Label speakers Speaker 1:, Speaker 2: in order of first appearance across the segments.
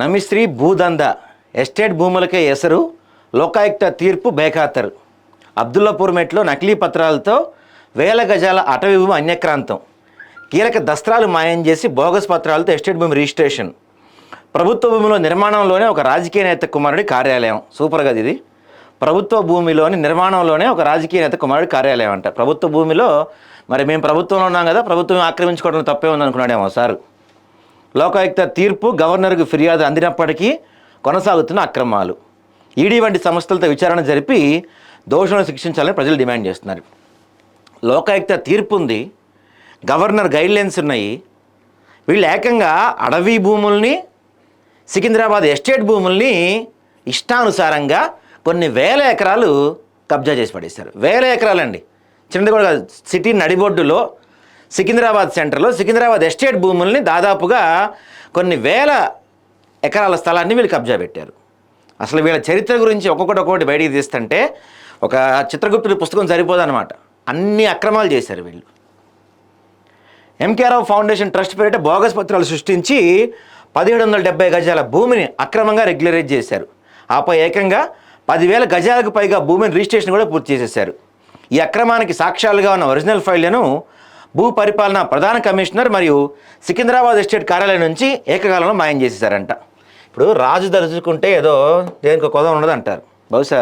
Speaker 1: Namishree భూదంద estate భూములకే ఎసరు లోకాయుక్త తీర్పు బేఖాతరు. అబ్దుల్లాపూర్ మెట్లో నకిలీ పత్రాలతో వేల గజాల అటవీ భూమి అన్యక్రాంతం. కీలక దస్త్రాలు మాయం చేసి బోగస్ పత్రాలతో ఎస్టేట్ భూమి రిజిస్ట్రేషన్. ప్రభుత్వ భూమిలో నిర్మాణంలోనే ఒక రాజకీయ నేత కుమారుడి కార్యాలయం. సూపర్ కదా ఇది. ప్రభుత్వ భూమిలోని నిర్మాణంలోనే ఒక రాజకీయ నేత కుమారుడి కార్యాలయం అంట. ప్రభుత్వ భూమిలో మరి మేము ప్రభుత్వంలో ఉన్నాం కదా, ప్రభుత్వం ఆక్రమించుకోవడం తప్పే ఉందనుకున్నాడేమో సార్. లోకాయుక్త తీర్పు, గవర్నర్కు ఫిర్యాదు అందినప్పటికీ కొనసాగుతున్న అక్రమాలు. ఈడీ వంటి సంస్థలతో విచారణ జరిపి దోషులను శిక్షించాలని ప్రజలు డిమాండ్ చేస్తున్నారు. లోకాయుక్త తీర్పు ఉంది, గవర్నర్ గైడ్లైన్స్ ఉన్నాయి. వీళ్ళు ఏకంగా అడవి భూముల్ని, సికింద్రాబాద్ ఎస్టేట్ భూముల్ని ఇష్టానుసారంగా కొన్ని వేల ఎకరాలు కబ్జా చేసి పడేశారు. వేల ఎకరాలండి, చిన్నది కూడా కాదు. సిటీ నడిబొడ్డులో సికింద్రాబాద్ సెంటర్లో సికింద్రాబాద్ ఎస్టేట్ భూముల్ని దాదాపుగా కొన్ని వేల ఎకరాల స్థలాన్ని వీళ్ళు కబ్జా పెట్టారు. అసలు వీళ్ళ చరిత్ర గురించి ఒక్కొక్కటి బయటికి తీస్తుంటే ఒక చిత్రగుప్తుడి పుస్తకం సరిపోదన్నమాట. అన్ని అక్రమాలు చేశారు వీళ్ళు. ఎంకే రావు ఫౌండేషన్ ట్రస్ట్ పేరిట బోగస్ పత్రాలు సృష్టించి 1770 గజాల భూమిని అక్రమంగా రెగ్యులరైజ్ చేశారు. ఆపై ఏకంగా 10,000 గజాలకు పైగా భూమిని రిజిస్ట్రేషన్ కూడా పూర్తి చేసేశారు. ఈ అక్రమానికి సాక్ష్యాలుగా ఉన్న ఒరిజినల్ ఫైళ్లను భూ పరిపాలన ప్రధాన కమిషనర్ మరియు సికింద్రాబాద్ ఎస్టేట్ కార్యాలయం నుంచి ఏకకాలంలో మాయం చేసేసారంట. ఇప్పుడు రాజు తలుచుకుంటే ఏదో దేనికి కొద ఉండదు అంటారు. బహుశా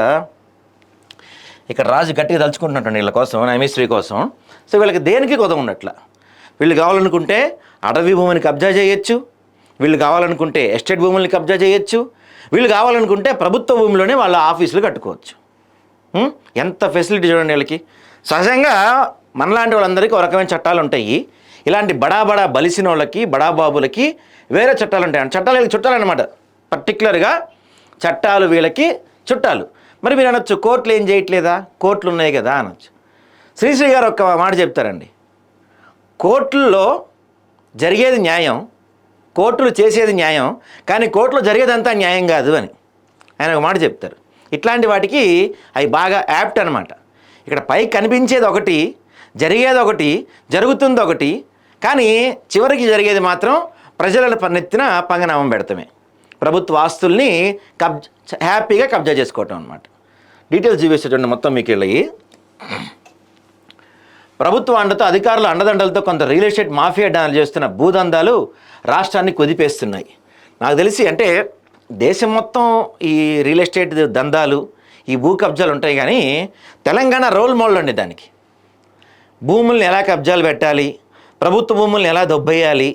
Speaker 1: ఇక్కడ రాజు గట్టిగా తలుచుకుంటున్నట్టు వీళ్ళ కోసం, నమిశ్రీ కోసం. సో వీళ్ళకి దేనికి కొద ఉండట్ల. వీళ్ళు కావాలనుకుంటే అడవి భూమిని కబ్జా చేయొచ్చు, వీళ్ళు కావాలనుకుంటే ఎస్టేట్ భూముల్ని కబ్జా చేయొచ్చు, వీళ్ళు కావాలనుకుంటే ప్రభుత్వ భూమిలోనే వాళ్ళ ఆఫీసులు కట్టుకోవచ్చు. ఎంత ఫెసిలిటీ చూడండి వీళ్ళకి. సహజంగా మనలాంటి వాళ్ళందరికీ ఒక రకమైన చట్టాలు ఉంటాయి. ఇలాంటి బడా బలిసిన వాళ్ళకి, బడాబాబులకి వేరే చట్టాలు ఉంటాయి. చట్టాలు వీళ్ళకి చుట్టాలన్నమాట. పర్టికులర్గా చట్టాలు వీళ్ళకి చుట్టాలు. మరి మీరు అనొచ్చు, కోర్టులు ఏం చేయట్లేదా, కోర్టులు ఉన్నాయి కదా అనొచ్చు. శ్రీశ్రీ గారు ఒక మాట చెప్తారండి, కోర్టుల్లో జరిగేది న్యాయం, కోర్టులు చేసేది న్యాయం, కానీ కోర్టులో జరిగేదంతా న్యాయం కాదు అని ఆయన ఒక మాట చెప్తారు. ఇట్లాంటి వాటికి అవి బాగా యాప్ట్ అనమాట. ఇక్కడ పైకి కనిపించేది ఒకటి, జరిగేది ఒకటి, జరుగుతుంది ఒకటి, కానీ చివరికి జరిగేది మాత్రం ప్రజల నెత్తిన పంగనామం పెడతామే. ప్రభుత్వ ఆస్తుల్ని హ్యాపీగా కబ్జా చేసుకోవటం అనమాట. డీటెయిల్స్ చూపిస్తేటండి మొత్తం మీకు వెళ్ళి. ప్రభుత్వ అండతో, అధికారుల అండదండలతో కొంత రియల్ ఎస్టేట్ మాఫియా డాన్లు చేస్తున్న భూదందాలు రాష్ట్రాన్ని కుదిపేస్తున్నాయి. నాకు తెలిసి అంటే దేశం మొత్తం ఈ రియల్ ఎస్టేట్ దందాలు, ఈ భూ కబ్జాలు ఉంటాయి, కానీ తెలంగాణ రోల్ మోడల్ అండి దానికి. భూముల్ని ఎలా కబ్జాలు పెట్టాలి, ప్రభుత్వ భూముల్ని ఎలా దొబ్బేయాలి,